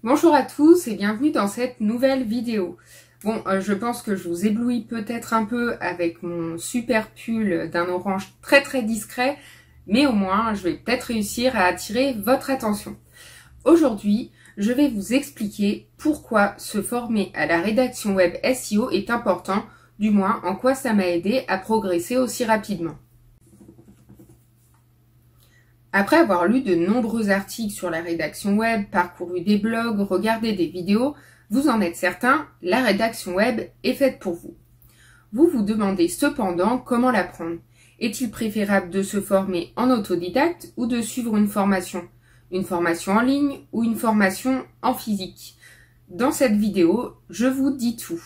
Bonjour à tous et bienvenue dans cette nouvelle vidéo. Bon, je pense que je vous éblouis peut-être un peu avec mon super pull d'un orange très discret, mais au moins je vais peut-être réussir à attirer votre attention. Aujourd'hui, je vais vous expliquer pourquoi se former à la rédaction web SEO est important, du moins en quoi ça m'a aidé à progresser aussi rapidement. Après avoir lu de nombreux articles sur la rédaction web, parcouru des blogs, regardé des vidéos, vous en êtes certain, la rédaction web est faite pour vous. Vous vous demandez cependant comment l'apprendre. Est-il préférable de se former en autodidacte ou de suivre une formation en ligne ou une formation en physique? Dans cette vidéo, je vous dis tout.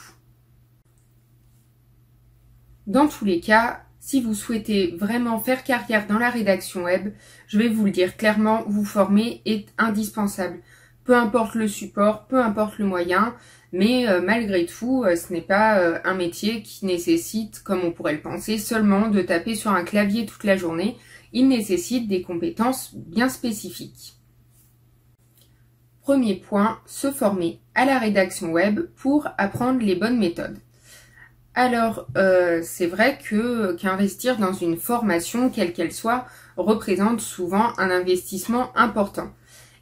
Dans tous les cas, si vous souhaitez vraiment faire carrière dans la rédaction web, je vais vous le dire clairement, vous former est indispensable. Peu importe le support, peu importe le moyen, mais malgré tout, ce n'est pas un métier qui nécessite, comme on pourrait le penser, seulement de taper sur un clavier toute la journée. Il nécessite des compétences bien spécifiques. Premier point, se former à la rédaction web pour apprendre les bonnes méthodes. Alors, c'est vrai qu'investir dans une formation, quelle qu'elle soit, représente souvent un investissement important.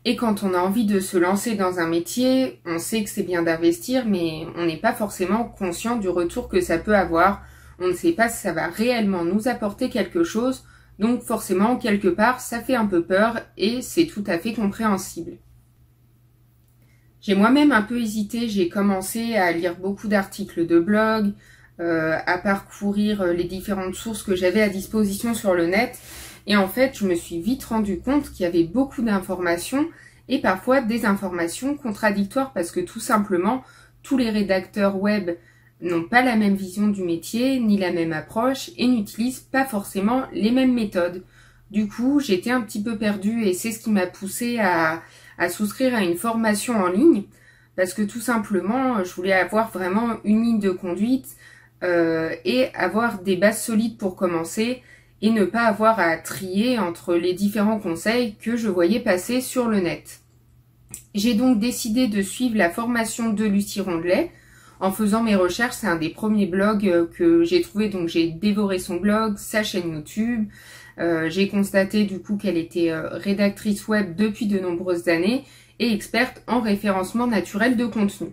Et quand on a envie de se lancer dans un métier, on sait que c'est bien d'investir, mais on n'est pas forcément conscient du retour que ça peut avoir. On ne sait pas si ça va réellement nous apporter quelque chose, donc forcément, quelque part, ça fait un peu peur et c'est tout à fait compréhensible. J'ai moi-même un peu hésité, j'ai commencé à lire beaucoup d'articles de blog, à parcourir les différentes sources que j'avais à disposition sur le net. Et en fait, je me suis vite rendu compte qu'il y avait beaucoup d'informations et parfois des informations contradictoires parce que tout simplement, tous les rédacteurs web n'ont pas la même vision du métier, ni la même approche et n'utilisent pas forcément les mêmes méthodes. Du coup, j'étais un petit peu perdue et c'est ce qui m'a poussée à souscrire à une formation en ligne parce que tout simplement, je voulais avoir vraiment une ligne de conduite et avoir des bases solides pour commencer et ne pas avoir à trier entre les différents conseils que je voyais passer sur le net. J'ai donc décidé de suivre la formation de Lucie Rondelet. En faisant mes recherches, c'est un des premiers blogs que j'ai trouvé, donc j'ai dévoré son blog, sa chaîne YouTube. J'ai constaté du coup qu'elle était rédactrice web depuis de nombreuses années et experte en référencement naturel de contenu.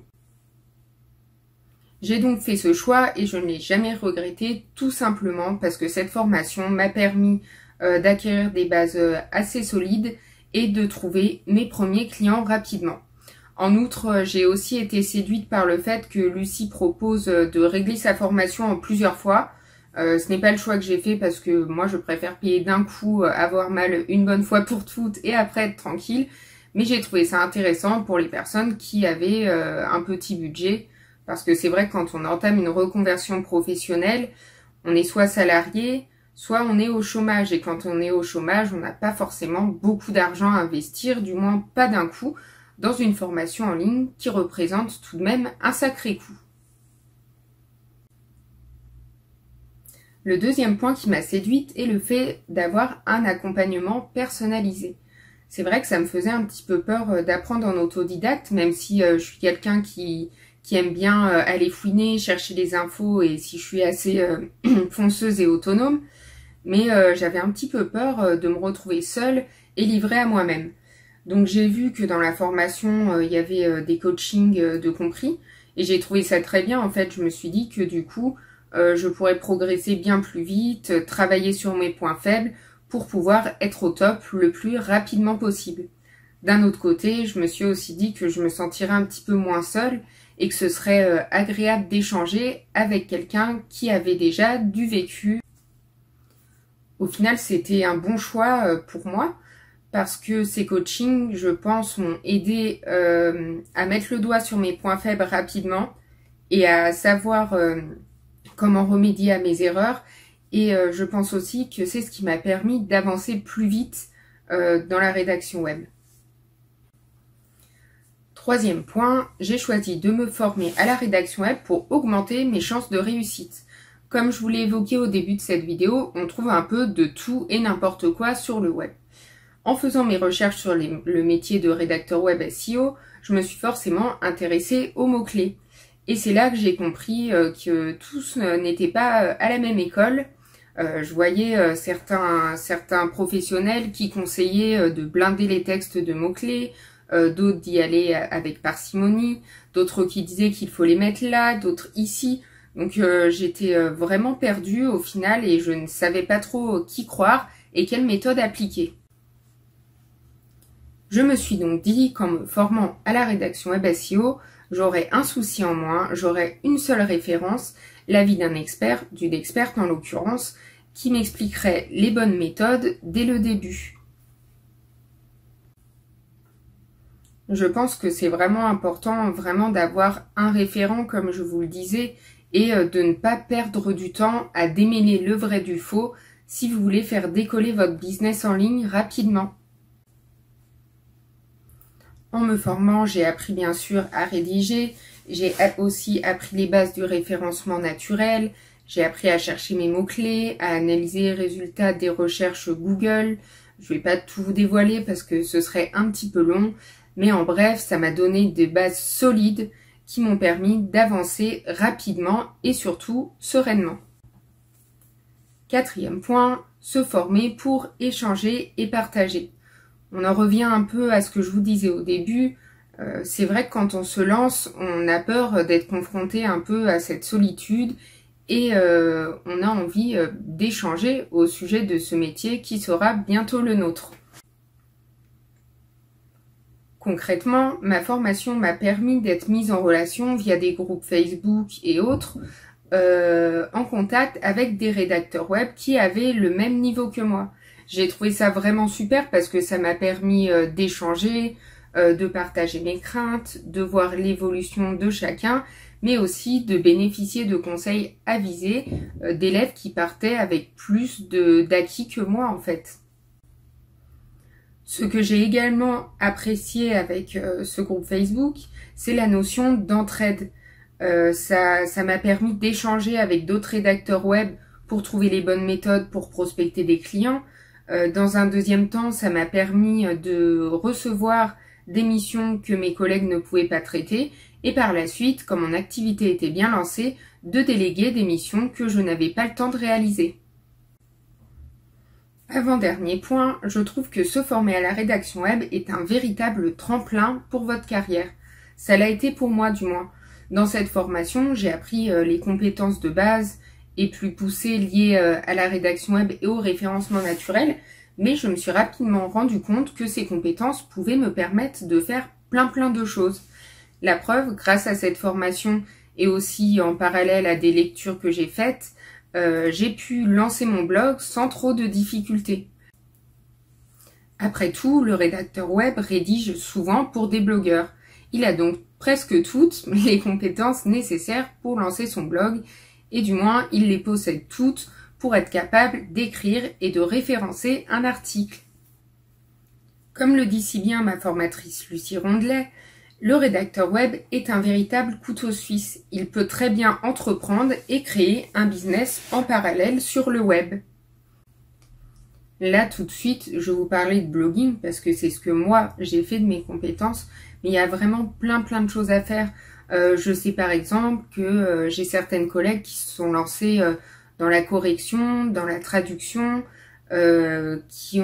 J'ai donc fait ce choix et je ne l'ai jamais regretté, tout simplement parce que cette formation m'a permis d'acquérir des bases assez solides et de trouver mes premiers clients rapidement. En outre, j'ai aussi été séduite par le fait que Lucie propose de régler sa formation en plusieurs fois. Ce n'est pas le choix que j'ai fait parce que moi je préfère payer d'un coup, avoir mal une bonne fois pour toutes et après être tranquille. Mais j'ai trouvé ça intéressant pour les personnes qui avaient un petit budget. Parce que c'est vrai que quand on entame une reconversion professionnelle, on est soit salarié, soit on est au chômage. Et quand on est au chômage, on n'a pas forcément beaucoup d'argent à investir, du moins pas d'un coup, dans une formation en ligne qui représente tout de même un sacré coût. Le deuxième point qui m'a séduite est le fait d'avoir un accompagnement personnalisé. C'est vrai que ça me faisait un petit peu peur d'apprendre en autodidacte, même si je suis quelqu'un qui aime bien aller fouiner, chercher les infos et si je suis assez fonceuse et autonome. Mais j'avais un petit peu peur de me retrouver seule et livrée à moi-même. Donc j'ai vu que dans la formation, il y avait des coachings de compris et j'ai trouvé ça très bien. En fait, je me suis dit que du coup, je pourrais progresser bien plus vite, travailler sur mes points faibles pour pouvoir être au top le plus rapidement possible. D'un autre côté, je me suis aussi dit que je me sentirais un petit peu moins seule et que ce serait agréable d'échanger avec quelqu'un qui avait déjà du vécu. Au final, c'était un bon choix pour moi parce que ces coachings, je pense, m'ont aidé à mettre le doigt sur mes points faibles rapidement et à savoir comment remédier à mes erreurs. Et je pense aussi que c'est ce qui m'a permis d'avancer plus vite dans la rédaction web. Troisième point, j'ai choisi de me former à la rédaction web pour augmenter mes chances de réussite. Comme je vous l'ai évoqué au début de cette vidéo, on trouve un peu de tout et n'importe quoi sur le web. En faisant mes recherches sur le métier de rédacteur web SEO, je me suis forcément intéressée aux mots-clés. Et c'est là que j'ai compris que tous n'étaient pas à la même école. Je voyais certains professionnels qui conseillaient de blinder les textes de mots-clés, d'autres d'y aller avec parcimonie, d'autres qui disaient qu'il faut les mettre là, d'autres ici. Donc j'étais vraiment perdue au final et je ne savais pas trop qui croire et quelle méthode appliquer. Je me suis donc dit qu'en me formant à la rédaction web SEO, j'aurais un souci en moins, j'aurais une seule référence, l'avis d'un expert, d'une experte en l'occurrence, qui m'expliquerait les bonnes méthodes dès le début. Je pense que c'est vraiment important d'avoir un référent, comme je vous le disais, et de ne pas perdre du temps à démêler le vrai du faux si vous voulez faire décoller votre business en ligne rapidement. En me formant, j'ai appris bien sûr à rédiger, j'ai aussi appris les bases du référencement naturel, j'ai appris à chercher mes mots-clés, à analyser les résultats des recherches Google. Je ne vais pas tout vous dévoiler parce que ce serait un petit peu long, mais en bref, ça m'a donné des bases solides qui m'ont permis d'avancer rapidement et surtout sereinement. Quatrième point, se former pour échanger et partager. On en revient un peu à ce que je vous disais au début. C'est vrai que quand on se lance, on a peur d'être confronté un peu à cette solitude et on a envie d'échanger au sujet de ce métier qui sera bientôt le nôtre. Concrètement, ma formation m'a permis d'être mise en relation via des groupes Facebook et autres, en contact avec des rédacteurs web qui avaient le même niveau que moi. J'ai trouvé ça vraiment super parce que ça m'a permis d'échanger, de partager mes craintes, de voir l'évolution de chacun, mais aussi de bénéficier de conseils avisés d'élèves qui partaient avec plus d'acquis que moi en fait. Ce que j'ai également apprécié avec ce groupe Facebook, c'est la notion d'entraide. Ça m'a permis d'échanger avec d'autres rédacteurs web pour trouver les bonnes méthodes pour prospecter des clients. Dans un deuxième temps, ça m'a permis de recevoir des missions que mes collègues ne pouvaient pas traiter et par la suite, comme mon activité était bien lancée, de déléguer des missions que je n'avais pas le temps de réaliser. Avant-dernier point, je trouve que se former à la rédaction web est un véritable tremplin pour votre carrière. Ça l'a été pour moi du moins. Dans cette formation, j'ai appris les compétences de base et plus poussées liées à la rédaction web et au référencement naturel, mais je me suis rapidement rendu compte que ces compétences pouvaient me permettre de faire plein de choses. La preuve, grâce à cette formation et aussi en parallèle à des lectures que j'ai faites, j'ai pu lancer mon blog sans trop de difficultés. Après tout, le rédacteur web rédige souvent pour des blogueurs. Il a donc presque toutes les compétences nécessaires pour lancer son blog et du moins il les possède toutes pour être capable d'écrire et de référencer un article. Comme le dit si bien ma formatrice Lucie Rondelet, le rédacteur web est un véritable couteau suisse. Il peut très bien entreprendre et créer un business en parallèle sur le web. Là, tout de suite, je vais vous parler de blogging parce que c'est ce que moi, j'ai fait de mes compétences. Mais il y a vraiment plein de choses à faire. Je sais par exemple que j'ai certaines collègues qui se sont lancées dans la correction, dans la traduction, qui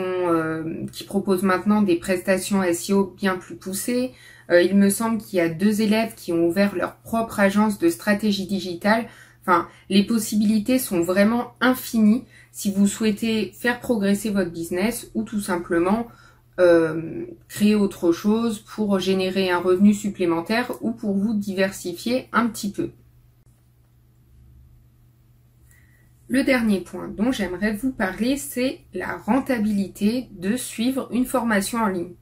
proposent maintenant des prestations SEO bien plus poussées. Il me semble qu'il y a 2 élèves qui ont ouvert leur propre agence de stratégie digitale. Enfin, les possibilités sont vraiment infinies si vous souhaitez faire progresser votre business ou tout simplement créer autre chose pour générer un revenu supplémentaire ou pour vous diversifier un petit peu. Le dernier point dont j'aimerais vous parler, c'est la rentabilité de suivre une formation en ligne.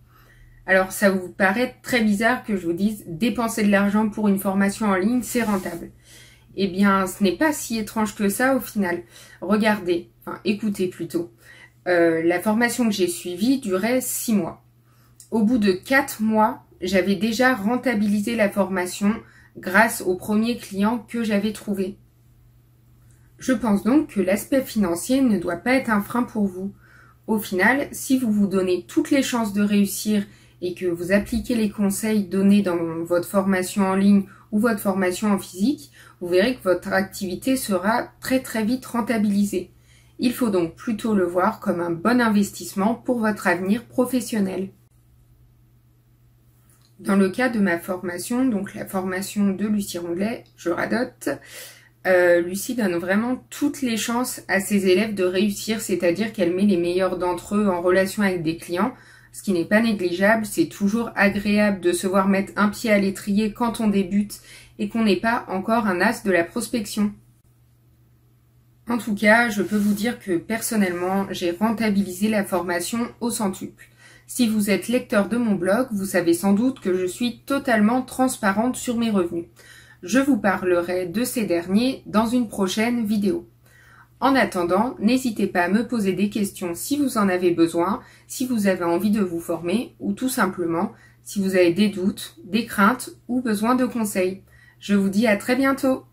Alors ça vous paraît très bizarre que je vous dise dépenser de l'argent pour une formation en ligne, c'est rentable. Eh bien, ce n'est pas si étrange que ça au final. Regardez, enfin écoutez plutôt. La formation que j'ai suivie durait 6 mois. Au bout de 4 mois, j'avais déjà rentabilisé la formation grâce aux premiers clients que j'avais trouvés. Je pense donc que l'aspect financier ne doit pas être un frein pour vous. Au final, si vous vous donnez toutes les chances de réussir et que vous appliquez les conseils donnés dans votre formation en ligne ou votre formation en physique, vous verrez que votre activité sera très très vite rentabilisée. Il faut donc plutôt le voir comme un bon investissement pour votre avenir professionnel. Dans le cas de ma formation, donc la formation de Lucie Rondelet, je radote, Lucie donne vraiment toutes les chances à ses élèves de réussir, c'est-à-dire qu'elle met les meilleurs d'entre eux en relation avec des clients, ce qui n'est pas négligeable. C'est toujours agréable de se voir mettre un pied à l'étrier quand on débute et qu'on n'est pas encore un as de la prospection. En tout cas, je peux vous dire que personnellement, j'ai rentabilisé la formation au centuple. Si vous êtes lecteur de mon blog, vous savez sans doute que je suis totalement transparente sur mes revenus. Je vous parlerai de ces derniers dans une prochaine vidéo. En attendant, n'hésitez pas à me poser des questions si vous en avez besoin, si vous avez envie de vous former ou tout simplement si vous avez des doutes, des craintes ou besoin de conseils. Je vous dis à très bientôt.